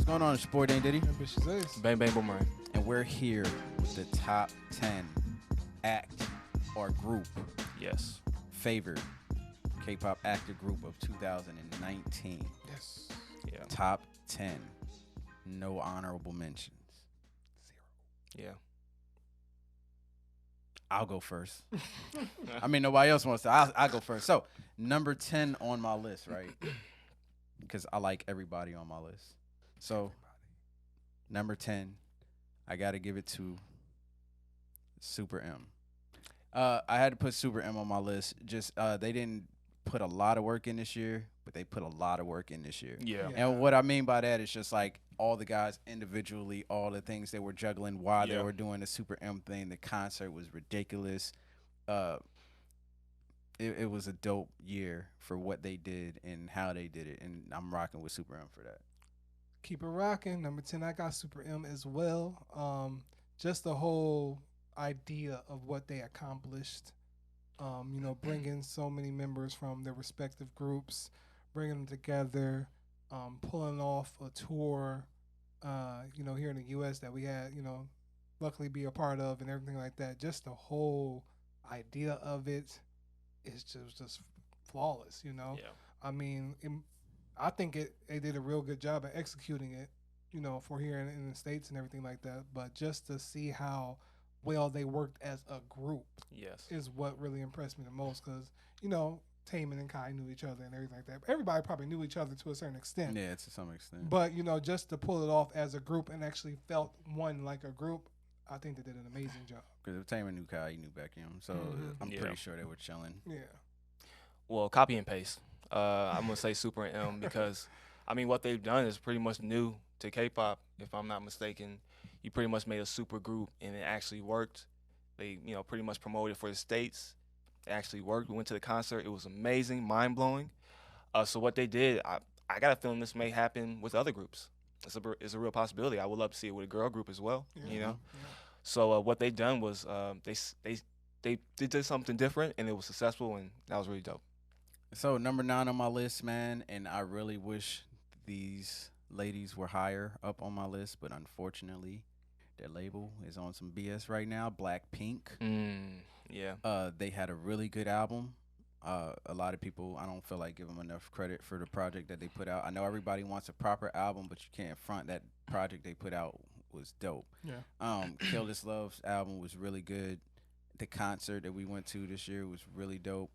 going on? It's your boy Dane Diddy. Ambitious Ace. Bang Bang Boomerang. And we're here with the top 10 act or group Yes. favored K-pop actor group of 2019. Yes. Yeah. Top 10. No honorable mentions. Yeah. I'll go first. I mean, nobody else wants to. I'll go first. So, number 10 on my list, right? Because I like everybody on my list. So, number 10, I got to give it to Super M. I had to put Super M on my list. Just they didn't put a lot of work in this year, but they put a lot of work in this year. Yeah. And what I mean by that is just like all the guys individually, all the things they were juggling while they were doing the Super M thing. The concert was ridiculous. It was a dope year for what they did and how they did it, and I'm rocking with Super M for that. Keep it rocking. Number 10, I got Super M as well. Just the whole idea of what they accomplished. Bringing so many members from their respective groups, bringing them together, pulling off a tour, here in the U.S. that we had, luckily be a part of and everything like that. Just the whole idea of it is just flawless, Yeah. I mean, I think they did a real good job at executing it, for here in the States and everything like that. But just to see how well they worked as a group Yes. is what really impressed me the most because, Taemin and Kai knew each other and everything like that. Everybody probably knew each other to a certain extent. Yeah, to some extent. But, just to pull it off as a group and actually felt one like a group, I think they did an amazing job. Because if Tamer knew Kai, he knew Beckham. So I'm pretty sure they were chilling. Yeah. Well, copy and paste. I'm gonna say Super M because, what they've done is pretty much new to K-pop. If I'm not mistaken, you pretty much made a super group and it actually worked. They, pretty much promoted for the States. It actually worked. We went to the concert. It was amazing, mind blowing. So what they did, I got a feeling this may happen with other groups. It's a real possibility. I would love to see it with a girl group as well. Yeah. So what they done was they did something different and it was successful and that was really dope. So number 9 on my list, man, and I really wish these ladies were higher up on my list, but unfortunately, their label is on some BS right now. Blackpink. Yeah. They had a really good album. A lot of people, I don't feel like give them enough credit for the project that they put out. I know everybody wants a proper album, but you can't front that project they put out was dope. Yeah. Kill This Love's album was really good. The concert that we went to this year was really dope.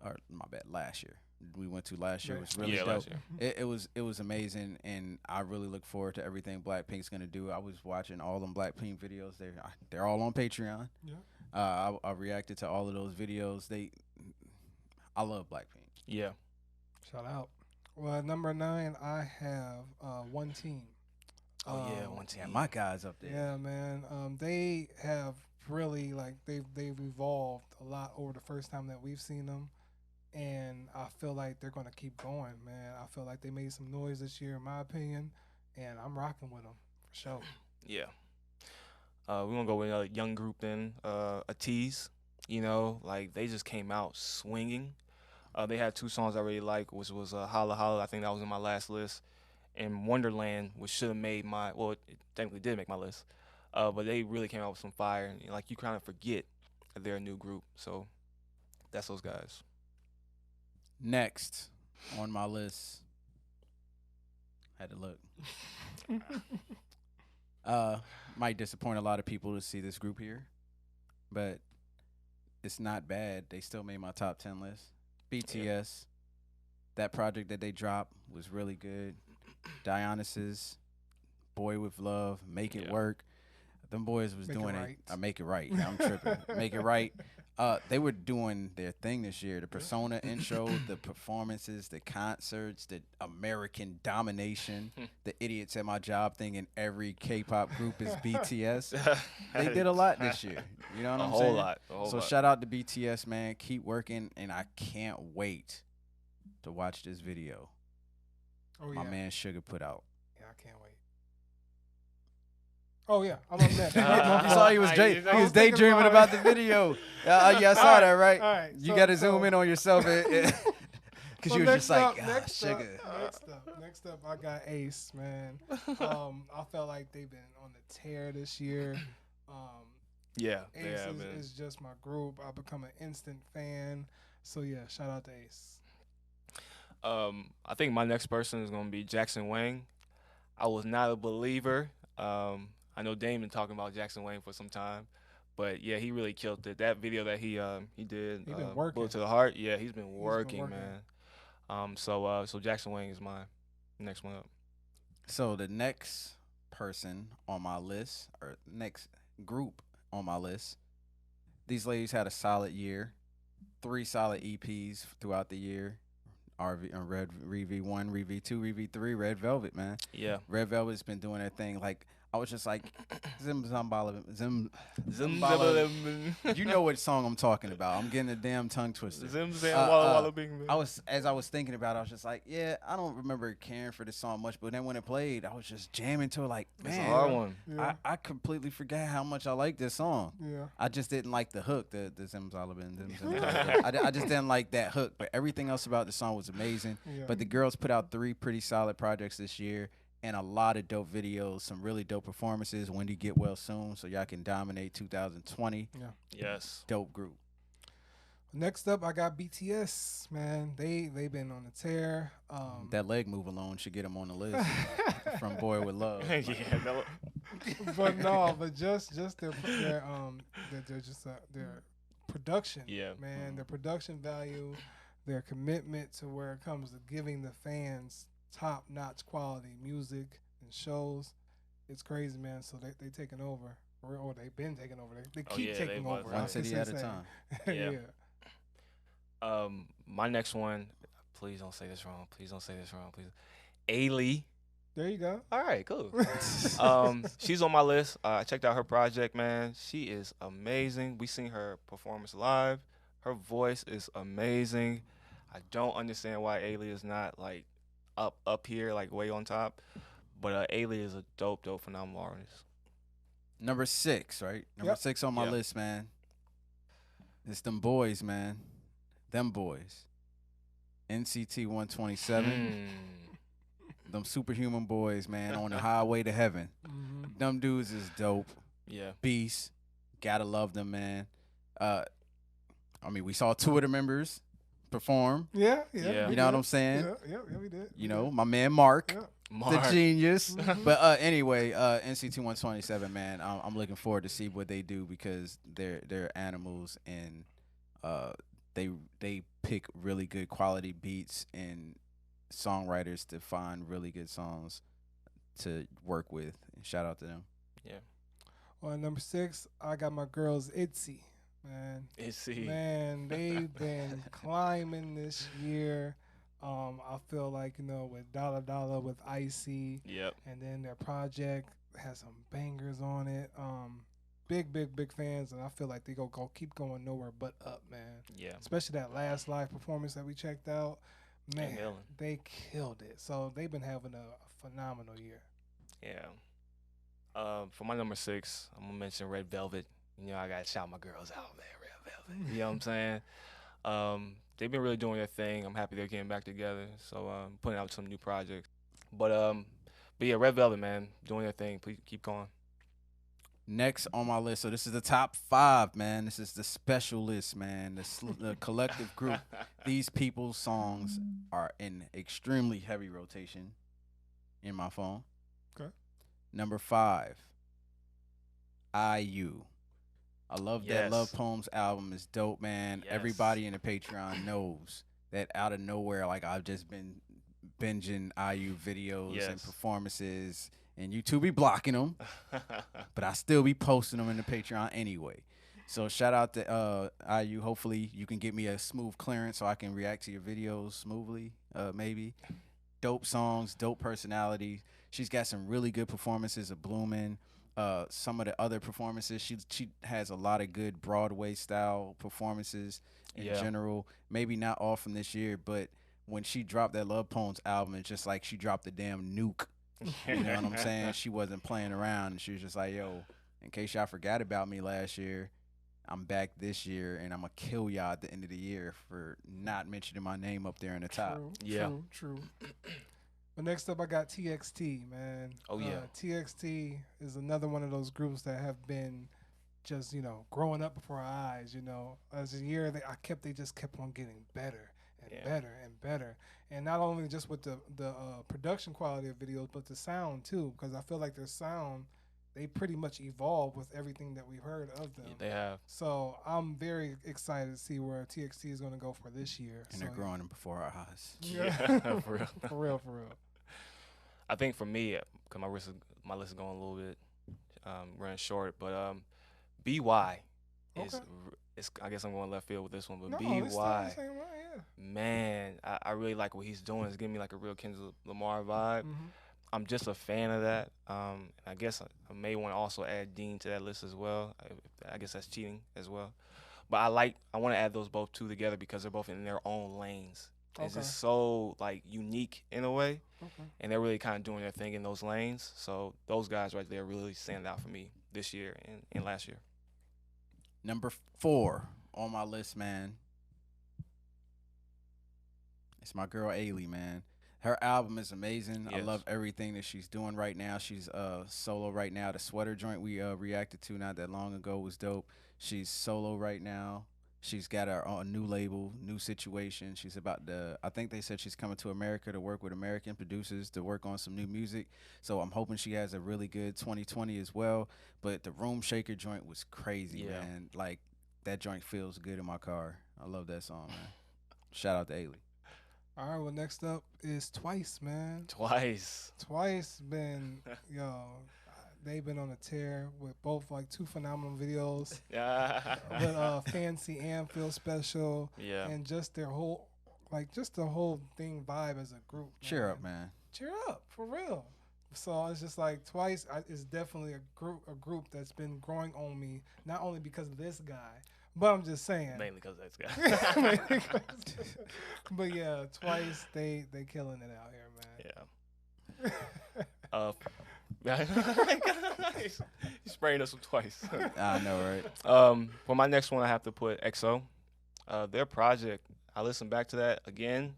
Or my bad, last year. We went to last year. It was really dope. Last year. It was amazing, and I really look forward to everything Blackpink's gonna do. I was watching all them Blackpink videos. They're all on Patreon. Yeah. I reacted to all of those videos. I love Blackpink. Yeah. Shout out. Well, at number 9, I have One Team. One Team. Yeah, my guys up there. Yeah, man. They have really they've evolved a lot over the first time that we've seen them, and I feel like they're gonna keep going, man. I feel like they made some noise this year, in my opinion, and I'm rocking with them for sure. Yeah. We're gonna go with another young group then, a Tease. They just came out swinging. They had 2 songs I really like, which was Holla Holla. I think that was in my last list. And Wonderland, which should have made it technically did make my list. But they really came out with some fire. And, you kind of forget that they're a new group. So that's those guys. Next on my list, had to look. Might disappoint a lot of people to see this group here, but it's not bad. They still made my top 10 list. BTS, that project that they dropped was really good. Dionysus, Boy With Love, Make It Work. Them boys was Make It doing Right. Make It Right. I'm tripping. Make It Right. They were doing their thing this year. The Persona intro, the performances, the concerts, the American domination, the idiots at my job thinking every K-pop group is BTS. They did a lot this year. You know what I'm saying? A whole lot. Shout out to BTS, man. Keep working, and I can't wait to watch this video my man Sugar put out. Yeah, I can't wait. Oh yeah, I'm on that. You saw he was daydreaming about the video. Yeah, I saw that, right? All right. You got to zoom in on yourself. Because you were just like, ah, next sugar. next up, I got Ace, man. I felt like they've been on the tear this year. Yeah, Ace man. is just my group. I've become an instant fan. So yeah, shout out to Ace. I think my next person is gonna be Jackson Wang. I was not a believer. I know Dame been talking about Jackson Wang for some time, but yeah, he really killed it. That video that he did, He been working. Bullet to the Heart. Yeah, he's been He's been working, working. man. So Jackson Wang is my next one up. So the next person on my list, or next group on my list, these ladies had a solid year. 3 solid EPs throughout the year. Red Rev 1, Rev 2, Rev 3, Red Velvet, man. Yeah. Red Velvet's been doing their thing. Like, I was just like, Zim. You know what song I'm talking about. I'm getting a damn tongue twister. Zim Walla Bing, man. As I was thinking about it, I was just like, yeah, I don't remember caring for this song much, but then when it played, I was just jamming to it like, man. It's a hard one. Yeah. I completely forgot how much I like this song. Yeah. I just didn't like the hook, the Zim Zalabin. I just didn't like that hook, but everything else about the song was amazing. Yeah. But the girls put out 3 pretty solid projects this year and a lot of dope videos, some really dope performances. Wendy get well soon, so y'all can dominate 2020. Yeah. Yes. Dope group. Next up, I got BTS. Man, they've been on the tear. That leg move alone should get them on the list from Boy with Love. Yeah. No. but just their production. Yeah. Man, their production value, their commitment to where it comes to giving the fans top-notch quality music and shows. It's crazy, man. So they taking over, or they've been taking over. They keep taking over. One city at a time. Yeah. My next one. Please don't say this wrong. Please don't say this wrong. Please. Ailey. There you go. All right, cool. She's on my list. I checked out her project, man. She is amazing. We seen her performance live. Her voice is amazing. I don't understand why Ailey is not like up here, like way on top. But Ailey is a dope, phenomenal artist. Number 6, right? Number 6 on my list, man. It's them boys, man. Them boys. NCT 127. Them superhuman boys, man, on the highway to heaven. Mm-hmm. Them dudes is dope. Yeah. Beast. Gotta love them, man. I mean, we saw 2 of the members perform. Yeah. You know what I'm saying? Yeah, we did. You know, my man Mark. Mark. The genius. But anyway, NCT 127, man, I'm looking forward to see what they do because they're animals and they pick really good quality beats and songwriters to find really good songs to work with. And shout out to them. Yeah. Well, number 6, I got my girls ITZY. Man, man, they've been climbing this year. I feel like, with Dollar Dollar, with Icy, and then their project has some bangers on it. Big fans, and I feel like they go keep going nowhere but up, man. Yeah. Especially that last live performance that we checked out. Man, they killed it. So they've been having a phenomenal year. Yeah. For my number 6, I'm gonna mention Red Velvet. I gotta shout my girls out, man. Red Velvet. You know what I'm saying? They've been really doing their thing. I'm happy they're getting back together. So putting out some new projects. But yeah, Red Velvet, man, doing their thing. Please keep going. Next on my list, so this is the top 5, man. This is the special list, man. The collective group. These people's songs are in extremely heavy rotation in my phone. Okay. Number 5, IU. I love that Love Poems album. It's dope, man. Yes. Everybody in the Patreon knows that out of nowhere, like I've just been binging IU videos and performances, and YouTube be blocking them, but I still be posting them in the Patreon anyway. So shout out to IU. Hopefully you can get me a smooth clearance so I can react to your videos smoothly, maybe. Dope songs, dope personality. She's got some really good performances of Bloomin'. Some of the other performances, she has a lot of good Broadway style performances in general. Maybe not all from this year, but when she dropped that Love Poems album, it's just like she dropped a damn nuke. You know what I'm saying? She wasn't playing around, and she was just like, yo, in case y'all forgot about me last year, I'm back this year, and I'm gonna kill y'all at the end of the year for not mentioning my name up there in the top. True, Yeah. true. But next up, I got TXT, man. Oh, yeah. TXT is another one of those groups that have been just, growing up before our eyes, As a year, they just kept on getting better and Yeah. better and better. And not only just with the production quality of videos, but the sound, too, because I feel like their sound, they pretty much evolved with everything that we've heard of them. Yeah, they have. So I'm very excited to see where TXT is going to go for this year. And they're growing before our eyes. Yeah, for real. For real. I think for me, because my list is going a little bit running short, but BY is. Okay. I guess I'm going left field with this one, but No, BY, it's still the same way, yeah. man, I really like what he's doing. It's giving me like a real Kendrick Lamar vibe. Mm-hmm. I'm just a fan of that. I guess I may want to also add Dean to that list as well. I guess that's cheating as well. But I want to add those both two together because they're both in their own lanes. It's Okay. just so like unique in a way, Okay. and they're really kind of doing their thing in those lanes. So those guys right there really stand out for me this year and last year. Number 4 on my list, man. It's my girl Ailey, man. Her album is amazing. I Yes. love everything that she's doing right now. She's solo right now. The sweater joint we reacted to not that long ago was dope. She's solo right now. She's got her own new label, new situation. She's about to, I think they said she's coming to America to work with American producers to work on some new music. So I'm hoping she has a really good 2020 as well. But the Room Shaker joint was crazy, Yeah. man. Like, that joint feels good in my car. I love that song, man. Shout out to Ailey. All right, well, next up is Twice, man. Twice. Twice been, they've been on a tear with both, like, 2 phenomenal videos. Yeah. With Fancy and Feel Special. Yeah. And just their whole, just the whole thing vibe as a group. Cheer up, man. Cheer up, for real. So it's just like Twice is definitely a group that's been growing on me, not only because of this guy, but I'm just saying. Mainly because of that guy. But yeah, Twice, they killing it out here, man. Yeah. He's spraying us with Twice. I know, right? For my next one, I have to put EXO. Their project, I listened back to that again,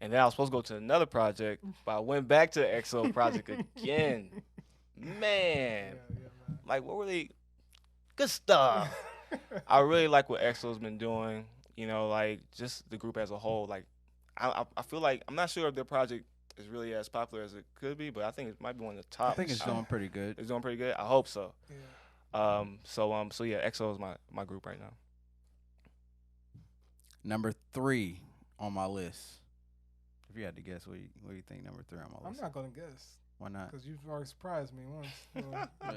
and then I was supposed to go to another project, but I went back to the EXO project again. Man, Man. like what were they? Good stuff. I really like what EXO's been doing. Like just the group as a whole. Like I feel like I'm not sure if their project is really as popular as it could be, but I think it might be one of the top. I think it's doing pretty good. It's doing pretty good. I hope so. Yeah. So yeah, EXO is my group right now. Number 3 on my list. If you had to guess, what do you think number 3 on my I'm list? not going to guess Why not? because you've already surprised me once. So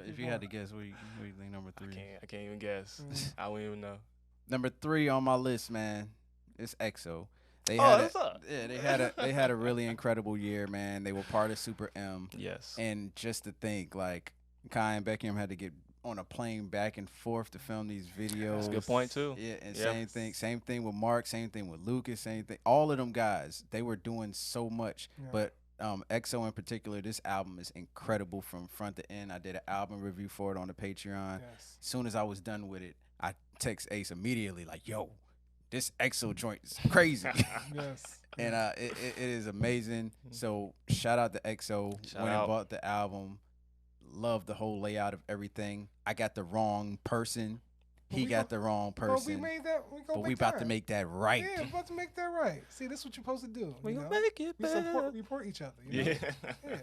If you had to guess, what do you think number 3? I can't even guess. I wouldn't even know. Number 3 on my list, man, is EXO. What's up? Yeah, they had a really incredible year, man. They were part of Super M. Yes. And just to think, like, Kai and Beckham had to get on a plane back and forth to film these videos. That's a good point too. Yeah, and Yeah. same thing with Mark, same thing with Lucas, same thing. All of them guys, they were doing so much. Yeah. But EXO in particular, this album is incredible from front to end. I did an album review for it on the Patreon. Yes. As soon as I was done with it, I text Ace immediately like, "Yo, this EXO joint is crazy." Yes. And it is amazing. So shout out to EXO. Shout Went out. and bought the album. Love the whole layout of everything. I got the wrong person. But He we got go- the wrong Bro, person. we made that. But we about to make that right. Yeah, we're about to make that right. See, this is what you're supposed to do. We you gonna know? make it We better. support each other. You know? Yeah. Yeah.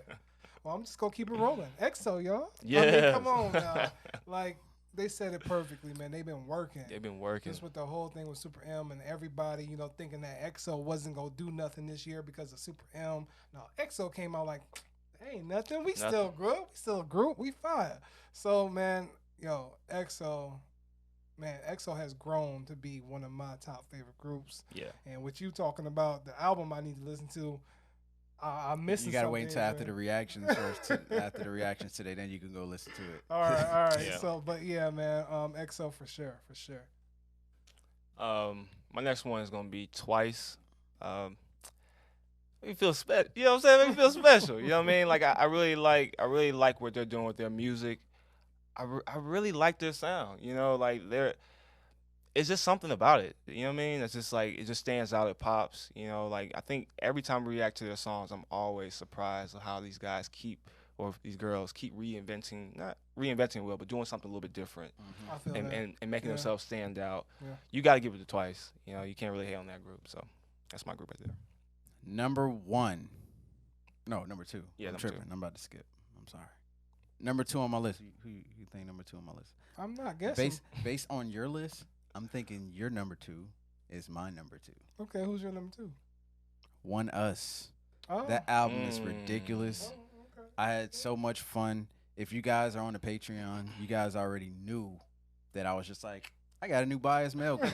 Well, I'm just gonna keep it rolling. EXO, y'all. I mean, Yes. come on now. Like they said it perfectly, man. They've been working. They've been working. Just with the whole thing with Super M and everybody, thinking that EXO wasn't gonna do nothing this year because of Super M. No, EXO came out like, ain't nothing. We still good. We still a group. We fire. So man, EXO has grown to be one of my top favorite groups. Yeah. And what you talking about, the album I need to listen to, I'm missing. You gotta wait something, until after man. the reactions first. After the reactions today, then you can go listen to it. All right. Yeah. So, but yeah, man, EXO for sure. My next one is gonna be Twice. We feel special. You know what I'm saying? We feel special. You know what I mean? Like I really like what they're doing with their music. I really like their sound. Like it's just something about it. You know what I mean? It's just like it just stands out. It pops. You know, like I think every time we react to their songs, I'm always surprised at how these guys keep or these girls keep reinventing, not reinventing well, but doing something a little bit different I feel and, that. and making Yeah. themselves stand out. Yeah. You got to give it to Twice. You know, you can't really hate on that group. So that's my group right there. Number one. No, number two. Yeah, I'm number tripping. two. I'm about to skip. I'm sorry. Number two on my list. Who you think number two on my list? I'm not guessing. Based on your list, I'm thinking your number two is my number two. Okay, who's your number two? One Us. Oh. That album is ridiculous. Okay. I had so much fun. If you guys are on the Patreon, you guys already knew that I was just like, I got a new bias male group.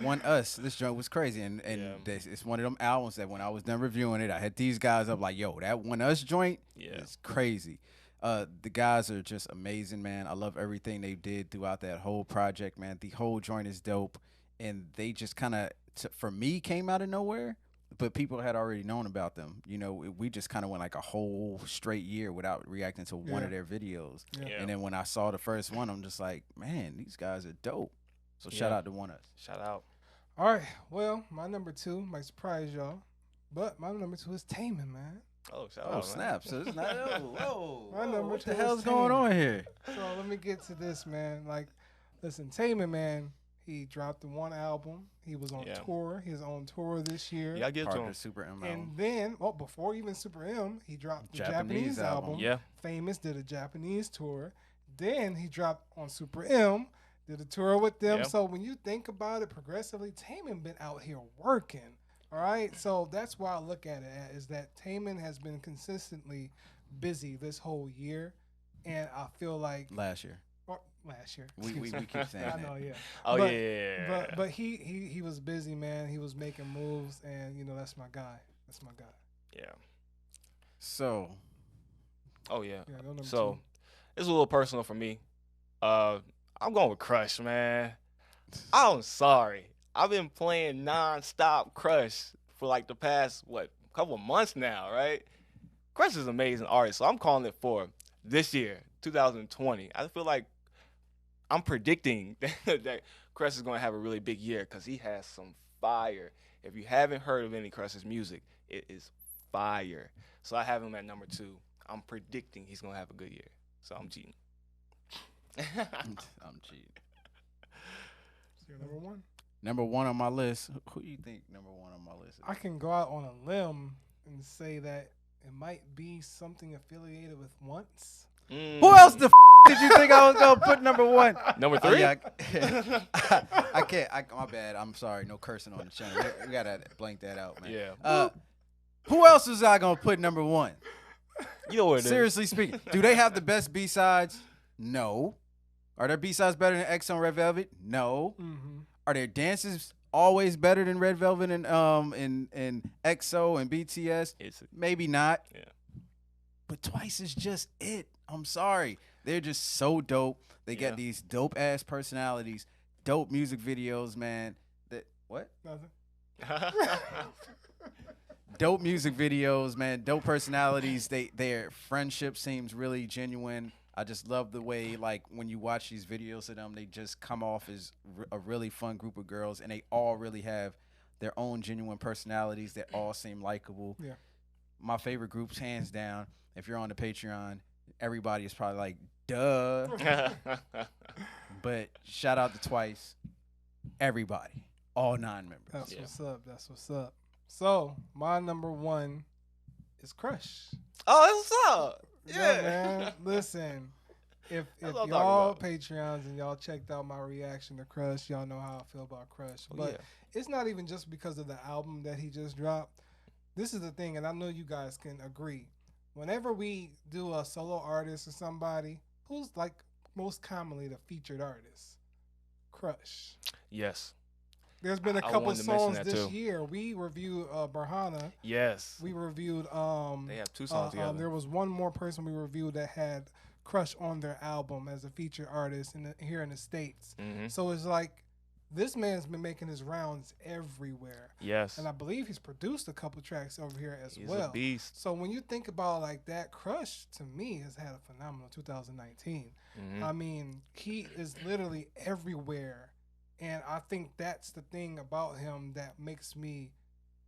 One Us, this joint was crazy, and it's one of them albums that when I was done reviewing it, I had these guys up like, yo, that One Us joint is crazy. The guys are just amazing, man. I love everything they did throughout that whole project, man. The whole joint is dope, and they just kind of, for me, came out of nowhere, but people had already known about them. You know, we just kind of went like a whole straight year without reacting to one of their videos. Yeah. And then when I saw the first one, I'm just like, man, these guys are dope. So shout out to One Us. Shout out. All right. Well, my number two might surprise y'all, but my number two is Taman, man. Oh, shout Oh, out. snap. So it's not, whoa. My number What two the is hell's going Taman. on here? So let me get to this, man. Like, listen, Taman, man, he dropped the one album. He was on tour. He was on tour this year. Yeah, I get Part to of him. the Super M And album. then, before even Super M, he dropped the Japanese album. Yeah. Famous did a Japanese tour. Then he dropped on Super M, did a tour with them. Yeah. So when you think about it progressively, Taman been out here working. All right. So that's why I look at it is that Taman has been consistently busy this whole year. And I feel like Last year. last year. We excuse me. keep saying I that. know, yeah. Oh, But- yeah. But he was busy, man. He was making moves, and you know that's my guy. That's my guy. Yeah. So, Oh, yeah. Yeah, no number So, two. it's a little personal for me. I'm going with Crush, man. I'm sorry. I've been playing nonstop Crush for like the past, couple of months now, right? Crush is an amazing artist, so I'm calling it for this year, 2020. I feel like I'm predicting that Crush is going to have a really big year because he has some fire. If you haven't heard of any Crush's music, it is fire. So I have him at number two. I'm predicting he's going to have a good year. So I'm cheating. I'm cheating. So you're number one. Number one on my list. Who you think number one on my list is? I can go out on a limb and say that it might be something affiliated with Once. Who else the did you think I was going to put number one? Number Oh, three? yeah, I can't. My bad. I'm sorry. No cursing on the channel. We got to blank that out, man. Yeah. Who else was I going to put number one? You know what it is. Seriously speaking, do they have the best B-sides? No. Are their B-sides better than X on Red Velvet? No. Mm-hmm. Are their dances always better than Red Velvet and EXO and BTS? Maybe not. Yeah. But Twice is just it. I'm sorry. They're just so dope. They got these dope ass personalities, dope music videos, man. What? Nothing. Dope music videos, man. Dope personalities. Their friendship seems really genuine. I just love the way, like, when you watch these videos of them, they just come off as a really fun group of girls, and they all really have their own genuine personalities that all seem likable. Yeah. My favorite groups, hands down. If you're on the Patreon, everybody is probably like, duh. But shout out to Twice. Everybody. All 9 members. That's what's up. That's what's up. So my number one is Crush. Oh, that's what's up. Yeah, man. Listen, if That's what I'm y'all talking Patreons and y'all checked out my reaction to Crush, y'all know how I feel about Crush. Oh, But yeah. it's not even just because of the album that he just dropped. This is the thing, and I know you guys can agree. Whenever we do a solo artist or somebody, who's like most commonly the featured artist? Crush. Yes. There's been a I couple wanted to mention songs that this too. year. We reviewed Barhana. Yes. We reviewed They have 2 songs together. there was one more person we reviewed that had Crush on their album as a featured artist here in the States. Mhm. So it's like this man's been making his rounds everywhere. Yes. And I believe he's produced a couple tracks over here as He's well. a beast. So when you think about like that, Crush to me has had a phenomenal 2019. Mhm. I mean, he is literally everywhere And I think that's the thing about him that makes me,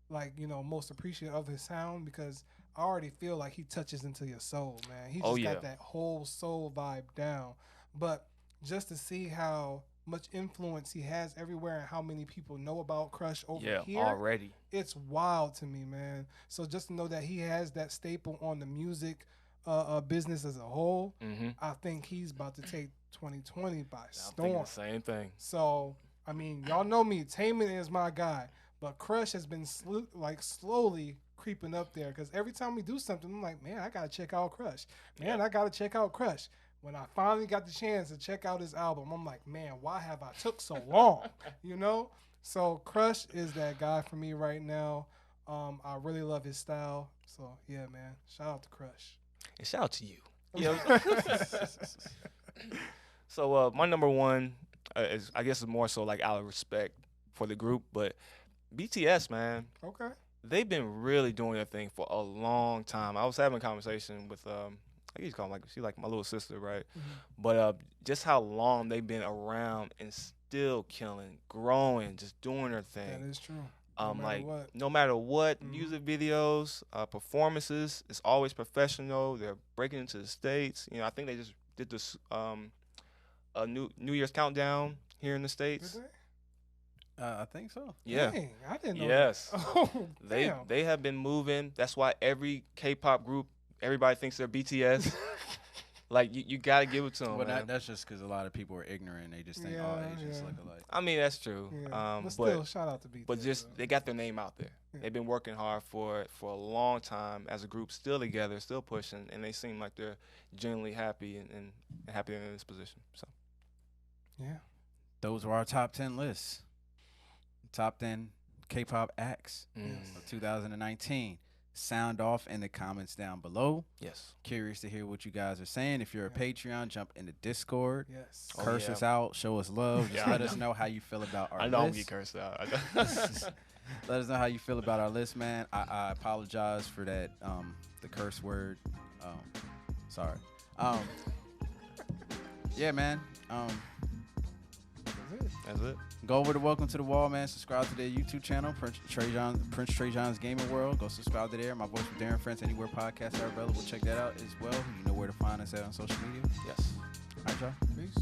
like, most appreciative of his sound, because I already feel like he touches into your soul, man. He just got that whole soul vibe down. But just to see how much influence he has everywhere and how many people know about Crush over here already, it's wild to me, man. So just to know that he has that staple on the music business as a whole, I think he's about to take 2020 by storm. I'm thinking the same thing. So, I mean, y'all know me. Taman is my guy. But Crush has been slowly creeping up there, because every time we do something, I'm like, man, I got to check out Crush. Man, I got to check out Crush. When I finally got the chance to check out his album, I'm like, man, why have I took so long? So Crush is that guy for me right now. I really love his style. So, yeah, man, shout out to Crush. And shout out to you. So my number one is, I guess, is more so like out of respect for the group, but BTS, man. Okay. They've been really doing their thing for a long time. I was having a conversation with I used to call her she's like my little sister, right? But just how long they've been around and still killing, growing, just doing their thing. That is true. No matter what, music videos, performances, it's always professional. They're breaking into the States. I think they just did this a New Year's countdown here in the States. Did they? I think so. Yeah. Dang, I didn't know. Yes. That. Oh, they have been moving. That's why every K-pop group, everybody thinks they're BTS. Like, you got to give it to them. Well, that's just because a lot of people are ignorant. They just think all Asians look alike. I mean, that's true. Yeah. But still, shout out to BTS. But they got their name out there. Yeah. They've been working hard for it for a long time as a group, still together, still pushing, and they seem like they're genuinely happy and happy in this position. So, yeah. Those were our top 10 lists. Top 10 K-pop acts of 2019. Sound off in the comments down below. Yes. Curious to hear what you guys are saying. If you're a Patreon, jump into Discord. Yes. Curse us out. Show us love. Just let us know how you feel about our list. I know I'm getting cursed out. Let us know how you feel about our list, man. I apologize for that, the curse word. Sorry. Yeah, man. That's it. Go over to Welcome to the Wall, man. Subscribe to their YouTube channel, Prince Trey John's Gaming World. Go subscribe to there. My Voice with Darren Friends, anywhere podcasts are available. Check that out as well. You know where to find us at on social media. Yes. All right, y'all. Peace.